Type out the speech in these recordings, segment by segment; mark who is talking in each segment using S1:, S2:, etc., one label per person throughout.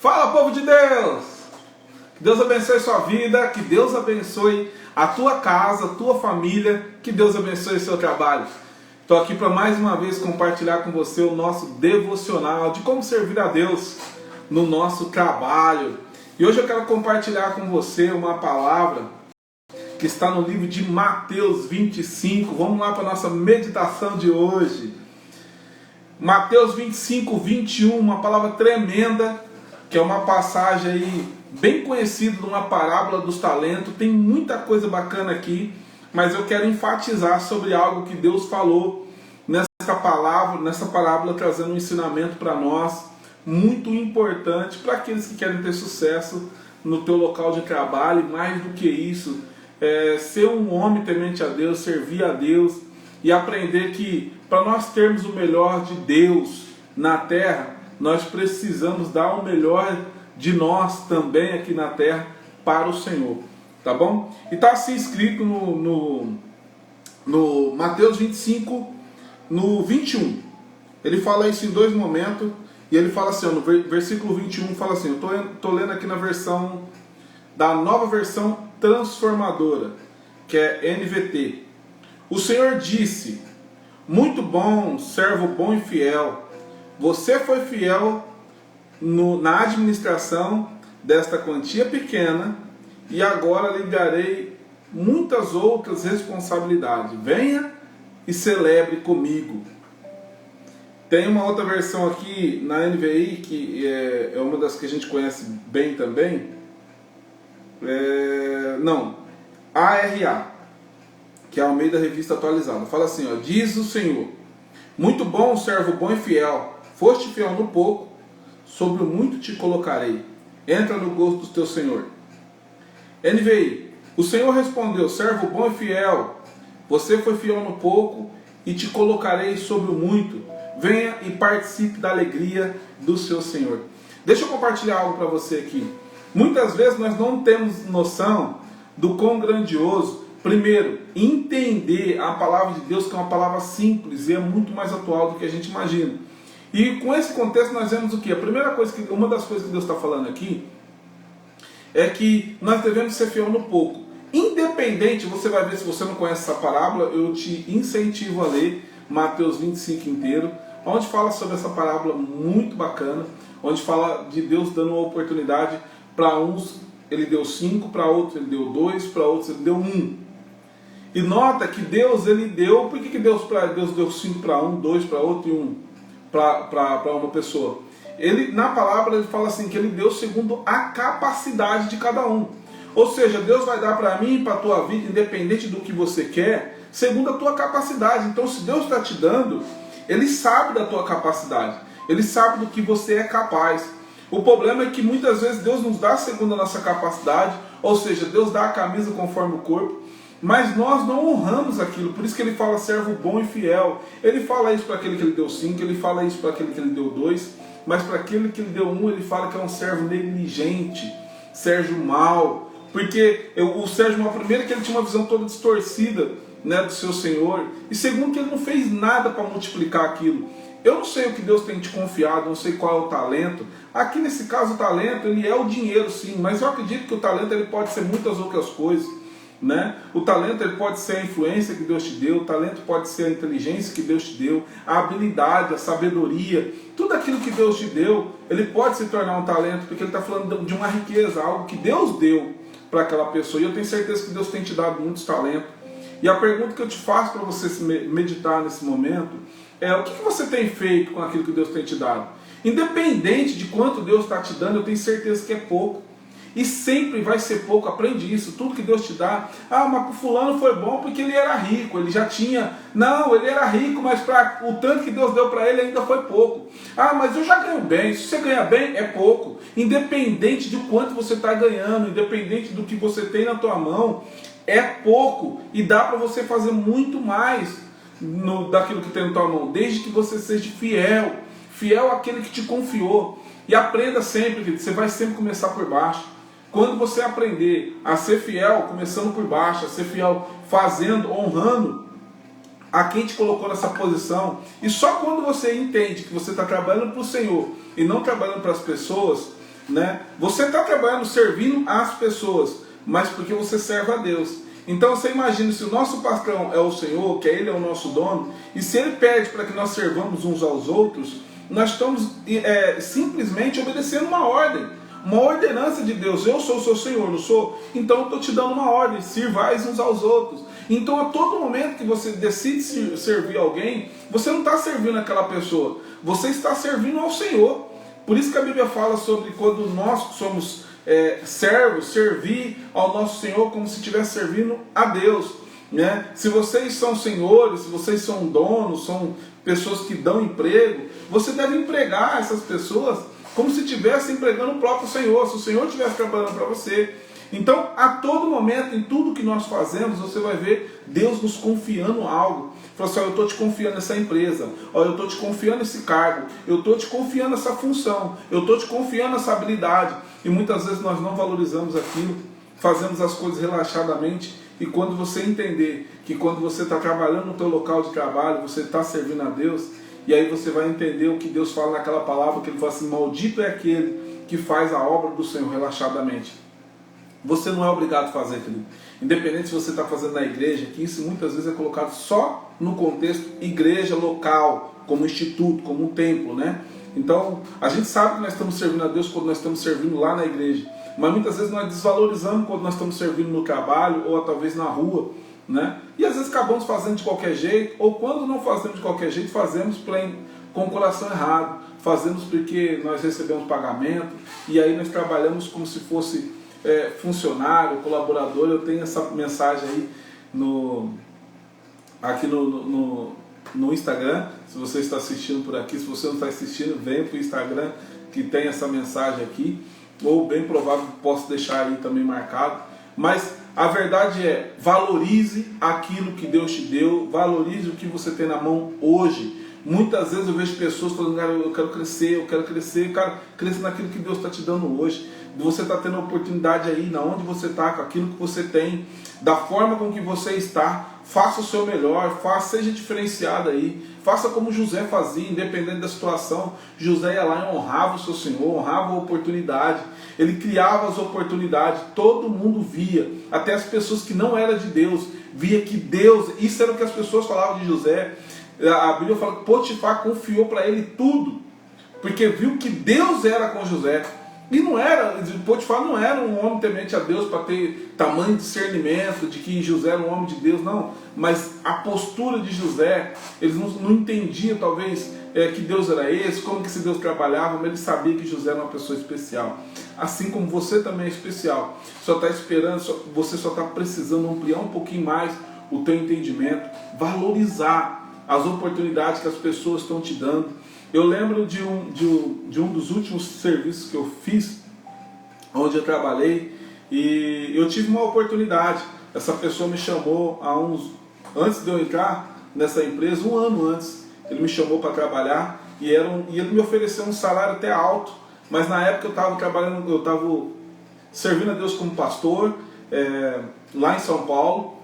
S1: Fala, povo de Deus! Que Deus abençoe sua vida, que Deus abençoe a tua casa, a tua família, que Deus abençoe o seu trabalho. Estou aqui para mais uma vez compartilhar com você o nosso devocional de como servir a Deus no nosso trabalho. E hoje eu quero compartilhar com você uma palavra que está no livro de Mateus 25. Vamos lá para a nossa meditação de hoje. Mateus 25, 21, uma palavra tremenda, que é uma passagem aí bem conhecida de uma parábola dos talentos. Tem muita coisa bacana aqui, mas eu quero enfatizar sobre algo que Deus falou nessa parábola, trazendo um ensinamento para nós, muito importante para aqueles que querem ter sucesso no teu local de trabalho. E mais do que isso, ser um homem temente a Deus, servir a Deus e aprender que para nós termos o melhor de Deus na terra, nós precisamos dar o melhor de nós também aqui na terra para o Senhor, tá bom? E está assim escrito no Mateus 25, no 21. Ele fala isso em dois momentos, e ele fala assim, ó, no versículo 21, fala assim, eu estou lendo aqui na versão, da nova versão transformadora, que é NVT. O Senhor disse: muito bom, servo bom e fiel. Você foi fiel na administração desta quantia pequena, e agora lhe darei muitas outras responsabilidades. Venha e celebre comigo. Tem uma outra versão aqui na NVI, que é uma das que a gente conhece bem também. ARA, que é a Almeida Revista Atualizada. Fala assim, ó: diz o Senhor: muito bom, servo bom e fiel. Foste fiel no pouco, sobre o muito te colocarei. Entra no gosto do teu Senhor. NVI: o Senhor respondeu: servo bom e fiel. Você foi fiel no pouco, e te colocarei sobre o muito. Venha e participe da alegria do seu Senhor. Deixa eu compartilhar algo para você aqui. Muitas vezes nós não temos noção do quão grandioso, primeiro, entender a palavra de Deus, que é uma palavra simples e é muito mais atual do que a gente imagina. E com esse contexto nós vemos o que? Uma das coisas que Deus está falando aqui é que nós devemos ser fiel no pouco. Independente, você vai ver, se você não conhece essa parábola, eu te incentivo a ler Mateus 25 inteiro, onde fala sobre essa parábola muito bacana, onde fala de Deus dando uma oportunidade para uns. Ele deu 5, para outros ele deu 2, para outros ele deu 1. E nota que Deus, ele deu, por que Deus deu 5 para um, 2 para outro e 1 para uma pessoa? Na palavra ele fala assim, que ele deu segundo a capacidade de cada um. Ou seja, Deus vai dar para mim e para a tua vida, independente do que você quer, segundo a tua capacidade. Então, se Deus está te dando, Ele sabe da tua capacidade, Ele sabe do que você é capaz. O problema é que muitas vezes Deus nos dá segundo a nossa capacidade, ou seja, Deus dá a camisa conforme o corpo, mas nós não honramos aquilo. Por isso que Ele fala servo bom e fiel. Ele fala isso para aquele que Ele deu 5, Ele fala isso para aquele que Ele deu 2, mas para aquele que Ele deu 1, Ele fala que é um servo negligente, servo mau. Porque o Sérgio, primeiro, que ele tinha uma visão toda distorcida, né, do seu Senhor, e segundo, que ele não fez nada para multiplicar aquilo. Eu não sei o que Deus tem te confiado, não sei qual é o talento. Aqui nesse caso o talento, ele é o dinheiro, sim, mas eu acredito que o talento, ele pode ser muitas outras coisas, né? O talento, ele pode ser a influência que Deus te deu, o talento pode ser a inteligência que Deus te deu, a habilidade, a sabedoria, tudo aquilo que Deus te deu, ele pode se tornar um talento, porque ele está falando de uma riqueza, algo que Deus deu para aquela pessoa. E eu tenho certeza que Deus tem te dado muitos talentos. E a pergunta que eu te faço para você meditar nesse momento é: o que você tem feito com aquilo que Deus tem te dado? Independente de quanto Deus está te dando, eu tenho certeza que é pouco. E sempre vai ser pouco. Aprende isso. Tudo que Deus te dá. Ah, mas o fulano foi bom porque ele era rico, ele já tinha. Não, ele era rico, mas o tanto que Deus deu para ele ainda foi pouco. Ah, mas eu já ganho bem. Se você ganha bem, é pouco. Independente de quanto você está ganhando, independente do que você tem na tua mão, é pouco. E dá para você fazer muito mais daquilo que tem na tua mão, desde que você seja fiel. Fiel àquele que te confiou. E aprenda sempre, querido, você vai sempre começar por baixo. Quando você aprender a ser fiel, começando por baixo, a ser fiel fazendo, honrando a quem te colocou nessa posição, e só quando você entende que você está trabalhando para o Senhor e não trabalhando para as pessoas, né? Você está trabalhando, servindo as pessoas, mas porque você serve a Deus. Então você imagina, se o nosso patrão é o Senhor, que Ele é o nosso dono, e se Ele pede para que nós servamos uns aos outros, nós estamos simplesmente obedecendo uma ordem, uma ordenança de Deus. Eu sou o seu Senhor, não sou? Então eu estou te dando uma ordem, sirvais uns aos outros. Então a todo momento que você decide servir alguém, você não está servindo aquela pessoa, você está servindo ao Senhor. Por isso que a Bíblia fala sobre quando nós somos servos, servir ao nosso Senhor como se estivesse servindo a Deus, né? Se vocês são senhores, se vocês são donos, são pessoas que dão emprego, você deve empregar essas pessoas como se estivesse empregando o próprio Senhor, se o Senhor estivesse trabalhando para você. Então, a todo momento, em tudo que nós fazemos, você vai ver Deus nos confiando algo. Fala assim, eu estou te confiando essa empresa, eu estou te confiando esse cargo, eu estou te confiando essa função, eu estou te confiando essa habilidade. E muitas vezes nós não valorizamos aquilo, fazemos as coisas relaxadamente. E quando você entender que quando você está trabalhando no teu local de trabalho, você está servindo a Deus, e aí você vai entender o que Deus fala naquela palavra, que Ele fala assim, maldito é aquele que faz a obra do Senhor relaxadamente. Você não é obrigado a fazer, querido. Independente se você está fazendo na igreja, que isso muitas vezes é colocado só no contexto igreja local, como instituto, como um templo, né? Então, a gente sabe que nós estamos servindo a Deus quando nós estamos servindo lá na igreja, mas muitas vezes nós desvalorizamos quando nós estamos servindo no trabalho ou talvez na rua, né? E às vezes acabamos fazendo de qualquer jeito, ou quando não fazemos de qualquer jeito, fazemos com o coração errado, fazemos porque nós recebemos pagamento, e aí nós trabalhamos como se fosse funcionário, colaborador. Eu tenho essa mensagem aí aqui no Instagram. Se você está assistindo por aqui, se você não está assistindo, venha para o Instagram que tem essa mensagem aqui, ou bem provável que posso deixar aí também marcado. Mas a verdade é, valorize aquilo que Deus te deu, valorize o que você tem na mão hoje. Muitas vezes eu vejo pessoas falando, cara, eu quero crescer, cara, cresça naquilo que Deus está te dando hoje. Você está tendo a oportunidade aí, na onde você está, com aquilo que você tem, da forma com que você está, faça o seu melhor, seja diferenciado aí, faça como José fazia, independente da situação. José ia lá e honrava o seu Senhor, honrava a oportunidade, ele criava as oportunidades, todo mundo via, até as pessoas que não eram de Deus, via que Deus, isso era o que as pessoas falavam de José. A Bíblia fala que Potifar confiou para ele tudo, porque viu que Deus era com José. E Potifar não era um homem temente a Deus para ter tamanho discernimento de que José era um homem de Deus, não. Mas a postura de José, eles não entendiam talvez que Deus era esse, como que esse Deus trabalhava, mas ele sabia que José era uma pessoa especial. Assim como você também é especial. Só está esperando, você só está precisando ampliar um pouquinho mais o teu entendimento, valorizar as oportunidades que as pessoas estão te dando. Eu lembro de um dos últimos serviços que eu fiz, onde eu trabalhei, e eu tive uma oportunidade. Essa pessoa me chamou antes de eu entrar nessa empresa, um ano antes, ele me chamou para trabalhar, e ele me ofereceu um salário até alto, mas na época eu estava trabalhando, eu estava servindo a Deus como pastor, lá em São Paulo,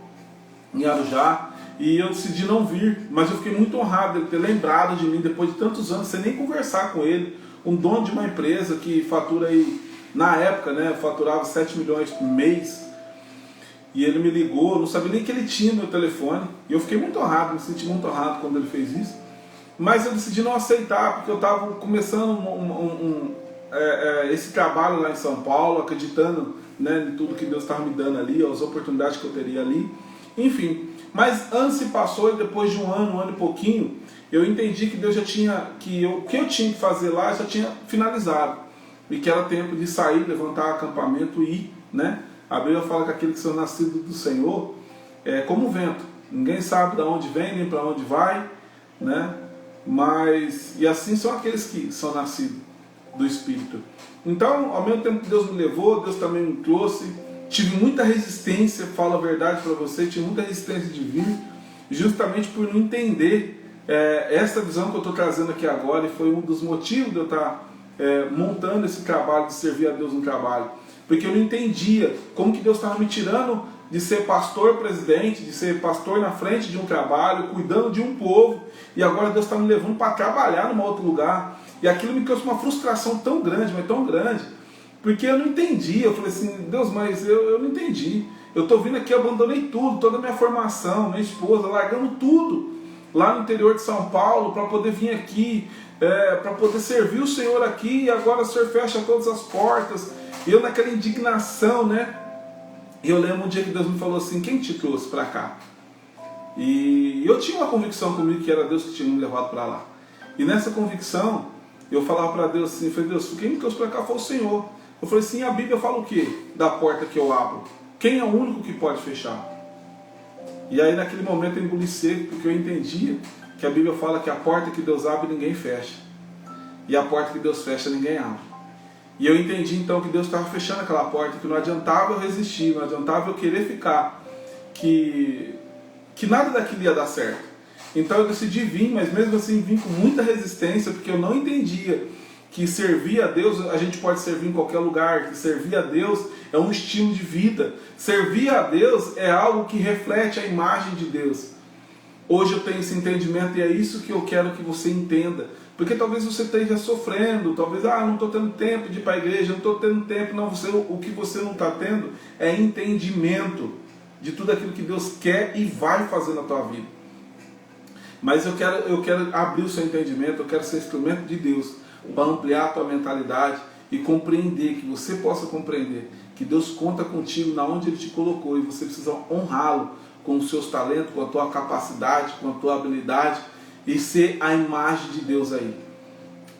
S1: em Arujá. E eu decidi não vir, mas eu fiquei muito honrado de ter lembrado de mim depois de tantos anos, sem nem conversar com ele, um dono de uma empresa que fatura aí, na época, né, faturava 7 milhões por mês, e ele me ligou, não sabia nem que ele tinha meu telefone, e eu fiquei muito honrado, me senti muito honrado quando ele fez isso, mas eu decidi não aceitar, porque eu estava começando esse trabalho lá em São Paulo, acreditando, né, em tudo que Deus estava me dando ali, as oportunidades que eu teria ali, enfim. Mas anos se passou e depois de um ano e pouquinho, eu entendi que Deus já tinha, o que eu tinha que fazer lá já tinha finalizado. E que era tempo de sair, levantar acampamento e ir, né? A Bíblia fala que aqueles que são nascidos do Senhor é como o vento. Ninguém sabe de onde vem, nem para onde vai, né? E assim são aqueles que são nascidos do Espírito. Então, ao mesmo tempo que Deus me levou, Deus também me trouxe. Tive muita resistência, falo a verdade para você, tive muita resistência de vir, justamente por não entender essa visão que eu estou trazendo aqui agora, e foi um dos motivos de eu estar montando esse trabalho de servir a Deus no trabalho, porque eu não entendia como que Deus estava me tirando de ser pastor presidente, de ser pastor na frente de um trabalho, cuidando de um povo, e agora Deus está me levando para trabalhar num outro lugar, e aquilo me causou uma frustração tão grande, mas tão grande. Porque eu não entendi. Eu falei assim, Deus, mas eu não entendi. Eu estou vindo aqui, abandonei tudo, toda a minha formação, minha esposa, largando tudo lá no interior de São Paulo para poder vir aqui, para poder servir o Senhor aqui, e agora o Senhor fecha todas as portas. E eu naquela indignação, né? E eu lembro um dia que Deus me falou assim, quem te trouxe para cá? E eu tinha uma convicção comigo que era Deus que tinha me levado para lá. E nessa convicção, eu falava para Deus assim, falei, Deus, quem me trouxe para cá foi o Senhor. Eu falei assim, a Bíblia fala o quê? Da porta que eu abro. Quem é o único que pode fechar? E aí naquele momento eu engoli seco, porque eu entendia que a Bíblia fala que a porta que Deus abre ninguém fecha. E a porta que Deus fecha ninguém abre. E eu entendi então que Deus estava fechando aquela porta, que não adiantava eu resistir, não adiantava eu querer ficar, que nada daquilo ia dar certo. Então eu decidi vir, mas mesmo assim vim com muita resistência, porque eu não entendia que servir a Deus, a gente pode servir em qualquer lugar, que servir a Deus é um estilo de vida. Servir a Deus é algo que reflete a imagem de Deus. Hoje eu tenho esse entendimento e é isso que eu quero que você entenda. Porque talvez você esteja sofrendo, talvez, não estou tendo tempo de ir para a igreja, não estou tendo tempo. Não, o que você não está tendo é entendimento de tudo aquilo que Deus quer e vai fazer na tua vida. Mas eu quero abrir o seu entendimento, eu quero ser instrumento de Deus para ampliar a tua mentalidade e compreender, que você possa compreender que Deus conta contigo na onde Ele te colocou e você precisa honrá-lo com os seus talentos, com a tua capacidade, com a tua habilidade e ser a imagem de Deus aí.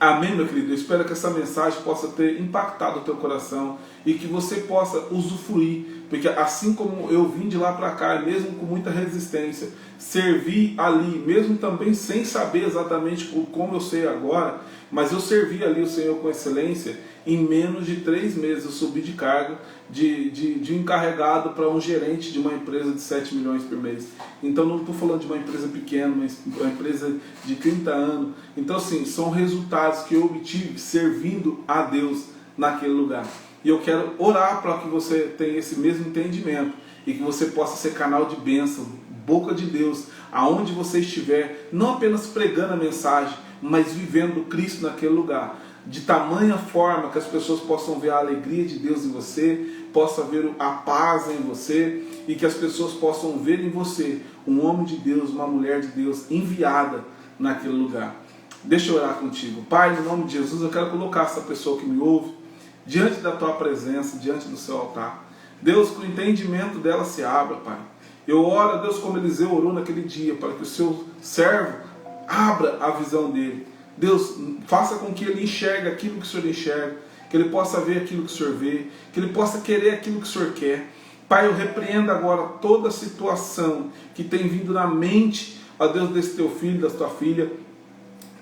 S1: Amém, meu querido? Eu espero que essa mensagem possa ter impactado o teu coração e que você possa usufruir, porque assim como eu vim de lá para cá, mesmo com muita resistência, servi ali, mesmo também sem saber exatamente como eu sei agora, mas eu servi ali o Senhor com excelência. Em menos de 3 meses eu subi de cargo de encarregado para um gerente de uma empresa de 7 milhões por mês. Então não estou falando de uma empresa pequena, mas uma empresa de 30 anos. Então assim, são resultados que eu obtive servindo a Deus naquele lugar. E eu quero orar para que você tenha esse mesmo entendimento e que você possa ser canal de bênção, boca de Deus, aonde você estiver, não apenas pregando a mensagem, mas vivendo Cristo naquele lugar, de tamanha forma que as pessoas possam ver a alegria de Deus em você, possam ver a paz em você e que as pessoas possam ver em você um homem de Deus, uma mulher de Deus enviada naquele lugar. Deixa eu orar contigo. Pai, no nome de Jesus, eu quero colocar essa pessoa que me ouve diante da tua presença, diante do seu altar. Deus, que o entendimento dela se abra, Pai. Eu oro, Deus, como Eliseu orou naquele dia, para que o seu servo abra a visão dele. Deus, faça com que ele enxergue aquilo que o Senhor enxerga, que ele possa ver aquilo que o Senhor vê, que ele possa querer aquilo que o Senhor quer. Pai, eu repreendo agora toda a situação que tem vindo na mente, ó Deus, desse teu filho, da tua filha,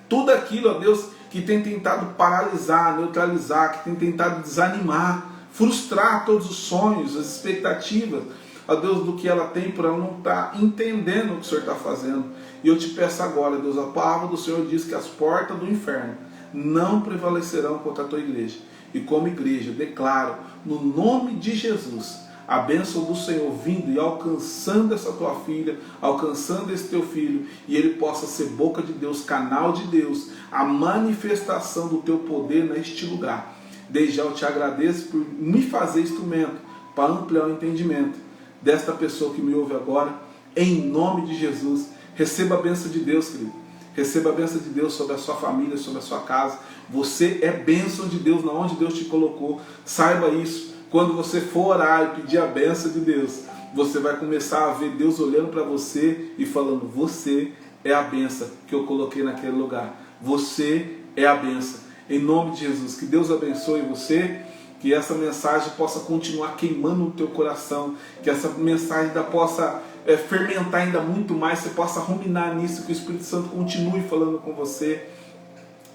S1: tudo aquilo, ó Deus, que tem tentado paralisar, neutralizar, que tem tentado desanimar, frustrar todos os sonhos, as expectativas, ó Deus, do que ela tem, por ela não estar entendendo o que o Senhor está fazendo. E eu te peço agora, Deus, a palavra do Senhor diz que as portas do inferno não prevalecerão contra a tua igreja. E como igreja, declaro, no nome de Jesus, a bênção do Senhor vindo e alcançando essa tua filha, alcançando esse teu filho, e ele possa ser boca de Deus, canal de Deus, a manifestação do teu poder neste lugar. Desde já eu te agradeço por me fazer instrumento para ampliar o entendimento desta pessoa que me ouve agora, em nome de Jesus. Receba a bênção de Deus, querido. Receba a bênção de Deus sobre a sua família, sobre a sua casa. Você é bênção de Deus na onde Deus te colocou. Saiba isso. Quando você for orar e pedir a bênção de Deus, você vai começar a ver Deus olhando para você e falando: você é a bênção que eu coloquei naquele lugar. Você é a bênção. Em nome de Jesus, que Deus abençoe você, que essa mensagem possa continuar queimando no teu coração, que essa mensagem ainda possa fermentar ainda muito mais, você possa ruminar nisso, que o Espírito Santo continue falando com você,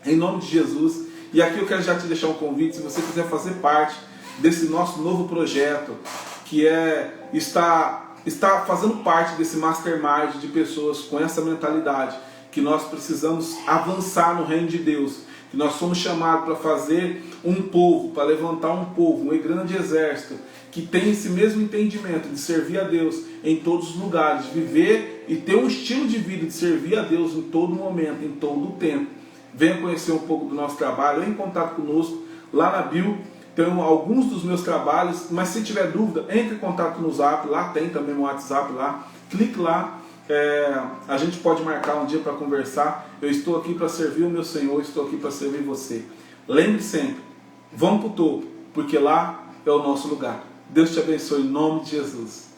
S1: em nome de Jesus. E aqui eu quero já te deixar um convite, se você quiser fazer parte desse nosso novo projeto, que está fazendo parte desse mastermind de pessoas com essa mentalidade, que nós precisamos avançar no reino de Deus, que nós somos chamados para fazer um povo, para levantar um povo, um grande exército, que tem esse mesmo entendimento de servir a Deus em todos os lugares, viver e ter um estilo de vida de servir a Deus em todo momento, em todo o tempo. Venha conhecer um pouco do nosso trabalho, entre em contato conosco, lá na bio Tenho alguns dos meus trabalhos, mas se tiver dúvida, entre em contato no Zap, lá tem também no WhatsApp lá, clique lá, a gente pode marcar um dia para conversar. Eu estou aqui para servir o meu Senhor, estou aqui para servir você. Lembre sempre, vamos para o topo, porque lá é o nosso lugar. Deus te abençoe em nome de Jesus.